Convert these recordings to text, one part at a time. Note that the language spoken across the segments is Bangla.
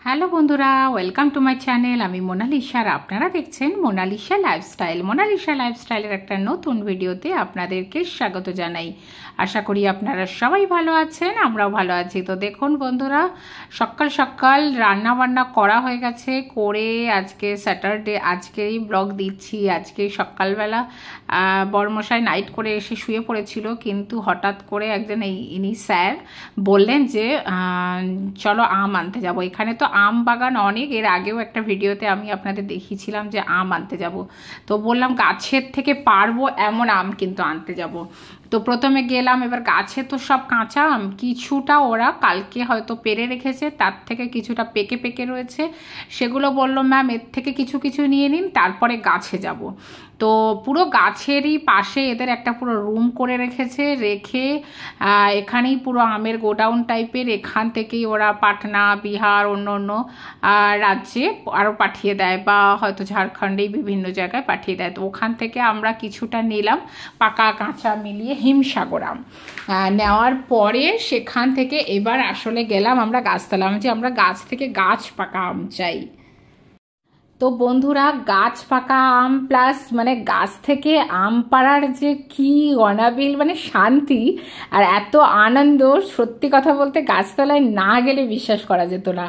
হ্যালো বন্ধুরা, ওয়েলকাম টু মাই চ্যানেল। আমি মোনালিসা আর আপনারা দেখছেন মোনালিসা লাইফস্টাইল। মোনালিসা লাইফস্টাইলের একটা নতুন ভিডিওতে আপনাদেরকে স্বাগত জানাই। আশা করি আপনারা সবাই ভালো আছেন, আমরাও ভালো আছি। তো দেখুন বন্ধুরা, সকাল সকাল রান্না বান্না করা হয়ে গেছে, করে আজকে স্যাটারডে, আজকেই ব্লগ দিচ্ছি। আজকে সকালবেলা বড়মশাই নাইট করে এসে শুয়ে পড়েছিল, কিন্তু হঠাৎ করে একজন ইনি স্যার বললেন যে চলো আম আনতে যাব। এখানে তো আম বাগান অনেক, এর আগেও একটা ভিডিওতে আমি আপনাদের দেখিয়েছিলাম যে আম আনতে যাব। তো বললাম গাছের থেকে পারবো এমন আম কিন্তু আনতে যাব। তো প্রথমে গেলাম, এবার গাছে তো সব কাঁচা আম, কিছুটা ওরা কালকে হয়তো পেরে রেখেছে, তার থেকে কিছুটা পেকে পেকে রয়েছে। সেগুলো বললো ম্যাম এর থেকে কিছু কিছু নিয়ে নিন, তারপরে গাছে যাব। তো পুরো গাছেরই পাশে এদের একটা পুরো রুম করে রেখেছে, রেখে এখানেই পুরো আমের গোডাউন টাইপের, এখান থেকেই ওরা পাটনা, বিহার, অন্য অন্য রাজ্যে আরও পাঠিয়ে দেয়, বা হয়তো ঝাড়খণ্ডেই বিভিন্ন জায়গায় পাঠিয়ে দেয়। তো ওখান থেকে আমরা কিছুটা নিলাম, পাকা কাঁচা মিলিয়ে হিমসাগর আম। নেওয়ার পরে সেখান থেকে এবার আসলে গেলাম আমরা গাছতলা, যে আমরা গাছ থেকে গাছ পাকা আম চাই। তো বন্ধুরা, গাছ পাকা আম প্লাস মানে গাছ থেকে আম পাড়ার যে কি অনাবিল মানে শান্তি আর এত আনন্দ, সত্যি কথা বলতে গাছতলায় না গেলে বিশ্বাস করা যেত না।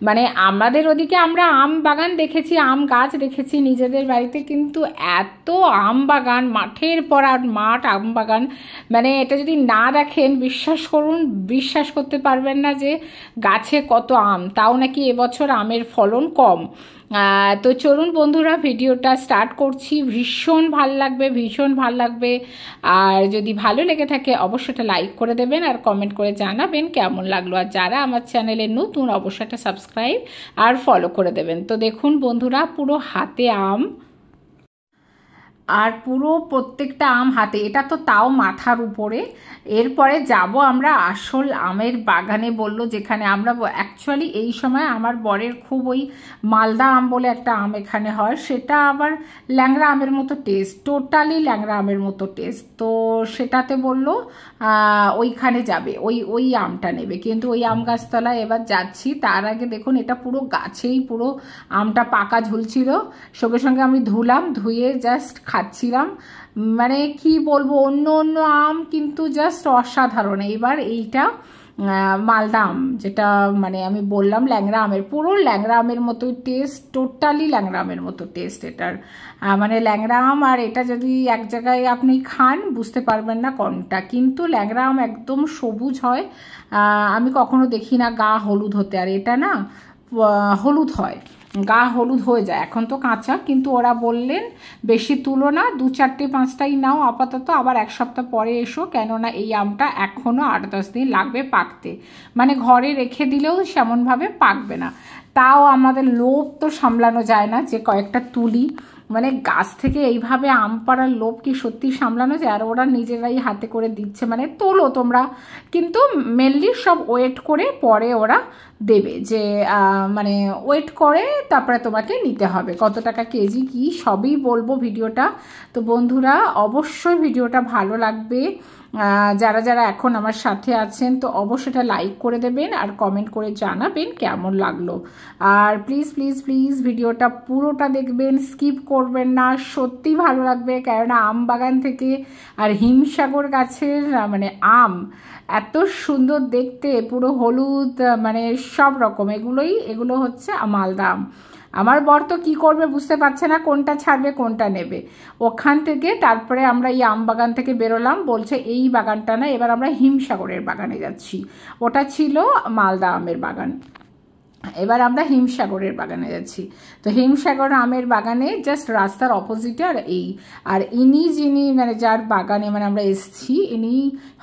মানে আমাদের ওদিকে আমরা আম বাগান দেখেছি, আম গাছ দেখেছি নিজেদের বাড়িতে, কিন্তু এত আম বাগান, মাঠের পর মাঠ আম বাগান, মানে এটা যদি না দেখেন বিশ্বাস করুন, বিশ্বাস করতে পারবেন না যে গাছে কত আম, তাও নাকি এবছর আমের ফলন কম। তো চলুন বন্ধুরা, ভিডিওটা স্টার্ট করছি। ভীষণ ভাল লাগবে, ভীষণ ভাল লাগবে। আর যদি ভালো লেগে থাকে অবশ্যই একটা লাইক করে দেবেন আর কমেন্ট করে জানাবেন কেমন লাগলো। আর যারা আমার চ্যানেলে নতুন অবশ্যই একটা সাবস্ক্রাইব আর ফলো করে দেবেন। তো দেখুন বন্ধুরা, পুরো হাতে আম, আর পুরো প্রত্যেকটা আম হাতে, এটা তো তাও মাথার উপরে। এরপরে যাব আমরা আসল আমের বাগানে, বলল যেখানে আমরা অ্যাকচুয়ালি এই সময় আমার বরের খুব ওই মালদা আম বলে একটা আম এখানে হয়, সেটা আবার ল্যাংড়া আমের মতো টেস্ট, টোটালি ল্যাংড়া আমের মতো টেস্ট। তো সেটাতে বলল ওইখানে যাবে, ওই আমটা নেবে, কিন্তু ওই আম গাছতলায় এবার যাচ্ছি। তার আগে দেখুন, এটা পুরো গাছেই পুরো আমটা পাকা ঝুলছিল, সঙ্গে সঙ্গে আমি ধুলাম, ধুয়ে জাস্ট খাচ্ছিলাম। মানে কি বলবো, অন্য অন্য আম কিন্তু জাস্ট অসাধারণ। এইবার এইটা মালদা আম, যেটা মানে আমি বললাম ল্যাংড়া আমের, পুরো ল্যাংড়া আমের মতোই টেস্ট, টোটালি ল্যাংড়া আমের মতো টেস্ট এটার। মানে ল্যাংড়া আম আর এটা যদি এক জায়গায় আপনি খান বুঝতে পারবেন না কোনটা, কিন্তু ল্যাংড়া আম একদম সবুজ হয়, আমি কখনো দেখি না গা হলুদ হতে, আর এটা না হলুদ হয়, গা হলুদ হয়ে যায়। এখন তো কাঁচা, কিন্তু ওরা বললেন বেশি তুলো না, 2, 4, 5টাই নাও আপাতত, আবার 1 সপ্তাহ পরে এসো, কেননা এই আমটা এখনও 8-10 দিন লাগবে পাকতে, মানে ঘরে রেখে দিলেও সেমনভাবে পাকবে না। তাও আমাদের লোভ তো সামলানো যায় না যে কয়েকটা তুলি, মানে গাছ থেকে এইভাবে আম পাড়ার লোভ কি সত্যি সামলানো যায়? আর ওরা নিজেরাই হাতে করে দিচ্ছে, মানে তোলো তোমরা, কিন্তু মেনলি সব ওয়েট করে পরে ওরা দেবে, যে মানে ওয়েট করে তারপরে তোমাকে নিতে হবে, কত টাকা কেজি কি সবই বলবো ভিডিওটা। তো বন্ধুরা অবশ্যই ভিডিওটা ভালো লাগবে, যারা যারা এখন আমার সাথে আছেন তো অবশ্যই এটা লাইক করে দেবেন আর কমেন্ট করে জানাবেন কেমন লাগলো। আর প্লিজ প্লিজ প্লিজ ভিডিওটা পুরোটা দেখবেন, স্কিপ করবেন না, সত্যি ভালো লাগবে। কেননা আম বাগান থেকে আর হিমসাগর গাছের মানে আম এত সুন্দর দেখতে, পুরো হলুদ, মানে সব রকম, এগুলো হচ্ছে মালদা আম। আমার বর তো কী করবে বুঝতে পারছে না, কোনটা ছাড়বে কোনটা নেবে। ওখান থেকে তারপরে আমরা এই আম বাগান থেকে বেরোলাম, বলছে এই বাগানটা না, এবার আমরা হিমসাগরের বাগানে যাচ্ছি। ওটা ছিল মালদা আমের বাগান, এবার আমরা হিমসাগরের বাগানে যাচ্ছি। তো হিমসাগর আমের বাগানে জাস্ট রাস্তার অপোজিটে, আর ইনি যিনি মানে যার বাগানে মানে আমরা এসছি, ইনি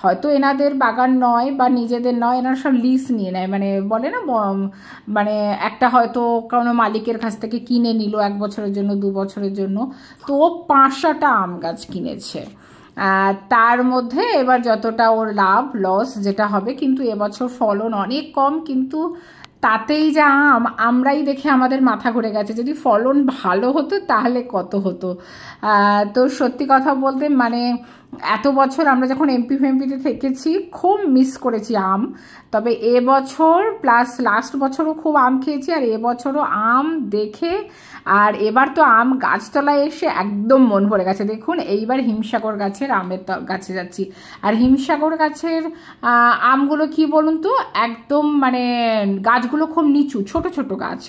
হয়তো এনাদের বাগান নয় বা নিজেদের নয়, এনারা সব লিজ নিয়ে নেয়, মানে বলে না, মানে একটা হয়তো কোনো মালিকের কাছ থেকে কিনে নিল 1 বছরের জন্য, 2 বছরের জন্য। তো 5-6টা আম গাছ কিনেছে, তার মধ্যে এবার যতটা ওর লাভ লস যেটা হবে, কিন্তু এবছর ফলন অনেক কম, কিন্তু তাতেই যা আমরাই দেখে আমাদের মাথা ঘুরে গেছে, যদি ফলন ভালো হতো তাহলে কত হতো। তো সত্যি কথা বলতে মানে এত বছর আমরা যখন এমপিতে থেকেছি খুব মিস করেছি আম। তবে এবছর প্লাস লাস্ট বছরও খুব আম খেয়েছি, আর এবছরও আম দেখে আর এবার তো আম গাছতলায় এসে একদম মন ভরে গেছে। দেখুন এইবার হিমসাগর গাছের আমের গাছে যাচ্ছি, আর হিমসাগর গাছের আমগুলো কি বলুন তো, একদম মানে গাছগুলো খুব নিচু, ছোট ছোট গাছ,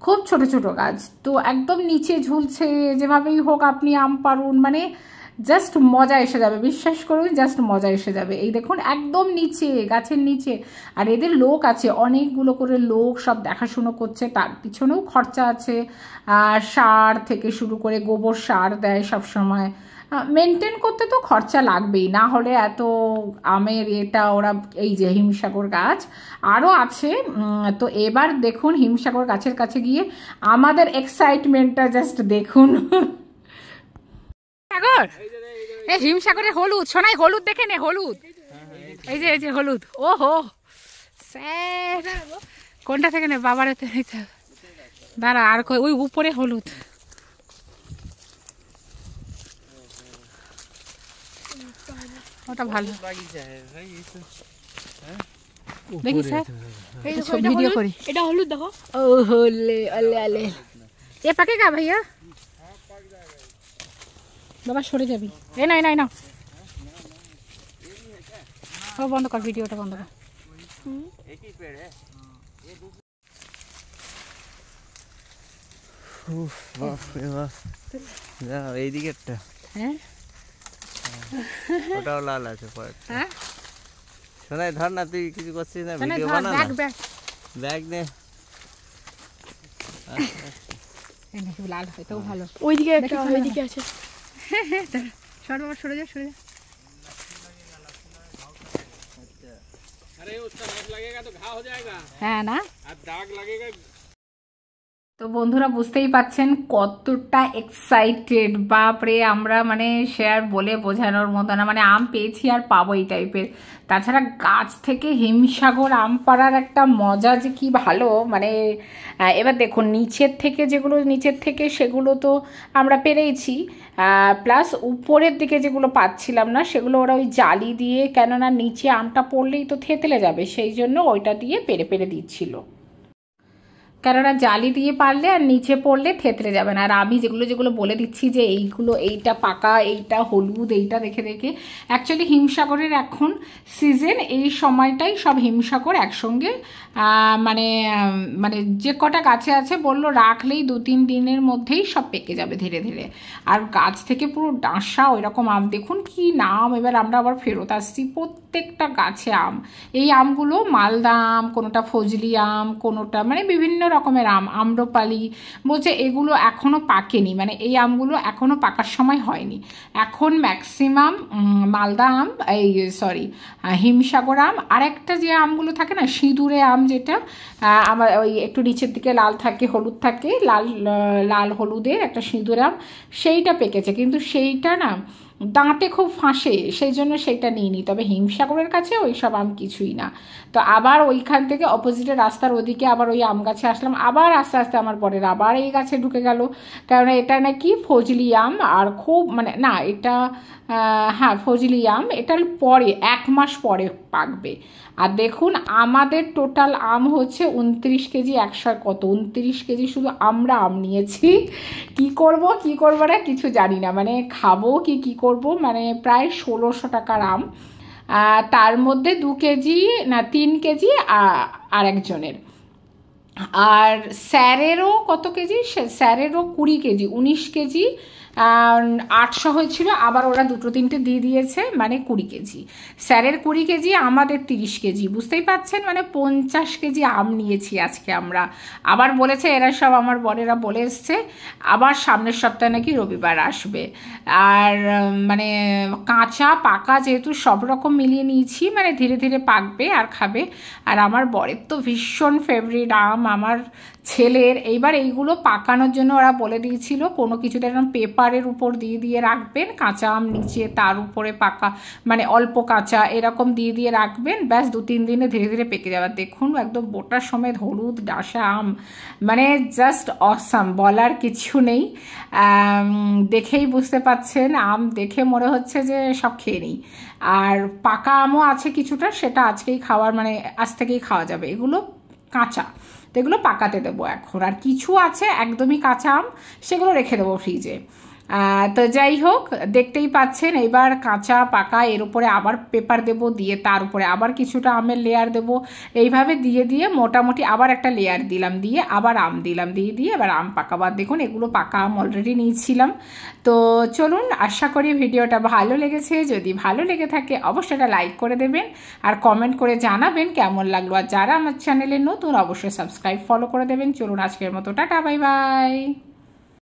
খুব ছোট ছোট গাছ, তো একদম নিচে ঝুলছে। যেভাবেই হোক আপনি আম পারুন, মানে জাস্ট মজা এসে যাবে, বিশ্বাস করুন, জাস্ট মজা এসে যাবে। এই দেখুন একদম নিচে, গাছের নিচে, আর এদের লোক আছে, অনেকগুলো করে লোক সব দেখাশুনো করছে, তার পিছনেও খরচা আছে। সার থেকে শুরু করে গোবর সার দেয় সব সময়, মেনটেন করতে তো খরচা লাগবেই, না হলে এত আমের এটা ওরা। এই যে হিমসাগর গাছ আরও আছে। তো এবার দেখুন হিমসাগর গাছের কাছে গিয়ে আমাদের এক্সাইটমেন্টটা জাস্ট দেখুন। সাগর, এই হিমসাগরের হলুদ, সোনাই হলুদ দেখে নে, হলুদ, এই যে হলুদ। ও হো স্যার, কোনটা থেকে নে, বাবার দাঁড়া, আর ওই উপরে হলুদ। ওটা ভালো, দেখি স্যার, ভিডিও করি। এটা হলুদ দেখো। ও হলে আলে আলে, এ পাকেগা ভাইয়া? বাবা সরে যাবি, এ নাই নাই না, ও বন্ধ কর, ভিডিওটা বন্ধ কর। এইদিকে একটা, হ্যাঁ ওটাও লাল আছে। হ্যাঁ শোনাই ধর না, তুই কিছু করছিস না, ভিডিও বানা না, ব্যাগ নে। লাল হয়তো ভালো, ওইদিকে একটা, ওইদিকে আছে। সর বাবা, সরে যা, সরে যা। अरे उसका रस लगेगा तो घाव हो जाएगा। হ্যাঁ না, अब दाग लगेगा। তো বন্ধুরা বুঝতেই পাচ্ছেন কতটা এক্সাইটেড, বাপরে আমরা মানে শেয়ার বলে বোঝানোর মতো না, মানে আম পেয়েছি আর পাবো এই টাইপের। তাছাড়া গাছ থেকে হিমসাগর আম পাড়ার একটা মজা যে কি ভালো, মানে এবার দেখুন নিচের থেকে যেগুলো, নিচের থেকে সেগুলো তো আমরা পেরেইছি, প্লাস উপরের দিকে যেগুলো পাচ্ছিলাম না সেগুলো ওরা ওই জালি দিয়ে, কেননা নিচে আমটা পড়লেই তো থেতলে যাবে, সেই জন্য ওইটা দিয়ে পেরে পেরে দিচ্ছিল, কেননা জালি দিয়ে পারলে আর নিচে পড়লে থেতলে যাবে না। আর আমি যেগুলো যেগুলো বলে দিচ্ছি যে এইগুলো, এইটা পাকা, এইটা হলুদ, এইটা দেখে দেখে, অ্যাকচুয়ালি হিমসাগরের এখন সিজন, এই সময়টাই সব হিমসাগর একসঙ্গে মানে মানে যে কটা গাছে আছে বললো রাখলেই 2-3 দিনের মধ্যেই সব পেকে যাবে ধীরে ধীরে। আর গাছ থেকে পুরো ডাঁসা ওইরকম আম, দেখুন কি নাম। এবার আমরা আবার ফেরত আসছি, প্রত্যেকটা গাছে আম। এই আমগুলো মালদা আম, কোনোটা ফজলি আম, কোনোটা মানে বিভিন্ন রকমের আম, আম্রপালি বলছে, এগুলো এখনো পাকেনি, মানে এই আমগুলো এখনো পাকার সময় হয়নি। এখন ম্যাক্সিমাম মালদা আম, এই সরি হিমসাগর আম, আর একটা যে আমগুলো থাকে না সিঁদুরে আম, যেটা আমার ওই একটু নিচের দিকে লাল থাকে, হলুদ থাকে, লাল লাল হলুদের একটা সিঁদুর আম, সেইটা পেকেছে, কিন্তু সেইটা না দাঁতে খুব ফাঁসে, সেই জন্য সেইটা নিইনি। তবে হিমসাগরের কাছে ওই সব আম কিছুই না। তো আবার ওইখান থেকে অপোজিটে রাস্তার ওদিকে আবার ওই আম গাছে আসলাম, আবার আস্তে আস্তে আমার পরের আবার এই গাছে ঢুকে গেল, কারণ এটা নাকি ফজলি আম, আর খুব মানে না এটা হ্যাঁ ফজলি আম, এটার পরে 1 মাস পরে পাকবে। আর দেখুন আমাদের টোটাল আম হচ্ছে 29 কেজি, 100 কত 29 কেজি শুধু আমরা আম নিয়েছি। কি করব না কিছু জানি না, মানে খাবো কি করব, মানে প্রায় 1600 টাকার আম, তার মধ্যে 2 কেজি না 3 কেজি আর একজনের, আর স্যারেরও কত কেজি, স্যারেরও 20 কেজি, 19 কেজি 800 হয়েছিল, আবার ওরা 2-3টে দিয়ে দিয়েছে, মানে 20 কেজি। স্যারের 20 কেজি, আমাদের 30 কেজি, বুঝতেই পাচ্ছেন, মানে 50 কেজি আম নিয়েছি আজকে আমরা। আবার বলেছে এরা সব আমার বরেরা বলে এসছে আবার সামনের সপ্তাহে নাকি রবিবার আসবে। আর মানে কাঁচা পাকা যেহেতু সব রকম মিলিয়ে নিয়েছি, মানে ধীরে ধীরে পাকবে আর খাবে। আর আমার বরের তো ভীষণ ফেভারিট আম, আমার ছেলের। এইবার এইগুলো পাকানোর জন্য ওরা বলে দিয়েছিল কোনো কিছুতে এরকম পেপার খাবারের উপর দিয়ে দিয়ে রাখবেন, কাঁচা আম নিচে, তার উপরে পাকা মানে অল্প কাঁচা এরকম দিয়ে দিয়ে রাখবেন, ব্যাস 2-3 দিনে ধীরে ধীরে পেকে যাবে। দেখুন একদম বোটা সমেত হলুদ ডাসা আম, মানে জাস্ট অসাম, বলার কিছু নেই। দেখেই বুঝতে পাচ্ছেন, আম দেখে মনে হচ্ছে যে সব খেয়ে নিই। আর পাকা আমও আছে কিছুটা, সেটা আজকেই খাওয়ার মানে আজ থেকেই খাওয়া যাবে। এগুলো কাঁচা, তো এগুলো পাকাতে দেবো এখন। আর কিছু আছে একদমই কাঁচা আম, সেগুলো রেখে দেবো ফ্রিজে। তো যাই হোক, দেখতেই পাচ্ছেন এবার কাঁচা পাকা এর উপরে আবার পেপার দেব, দিয়ে তার উপরে আবার কিছুটা আমের লেয়ার দেব, এইভাবে দিয়ে দিয়ে মোটামুটি আবার একটা লেয়ার দিলাম, দিয়ে আবার আম দিলাম, দিয়ে দিয়ে এবার আম পাকাবার। দেখুন এগুলো পাকা আম অলরেডি নিয়েছিলাম। তো চলুন, আশা করি ভিডিওটা ভালো লেগেছে। যদি ভালো লেগে থাকে অবশ্যই একটা লাইক করে দেবেন আর কমেন্ট করে জানাবেন কেমন লাগলো। আর যারা আমার চ্যানেলে নতুন অবশ্যই সাবস্ক্রাইব ফলো করে দেবেন। চলুন আজকের মতো টাটা, বাই বাই।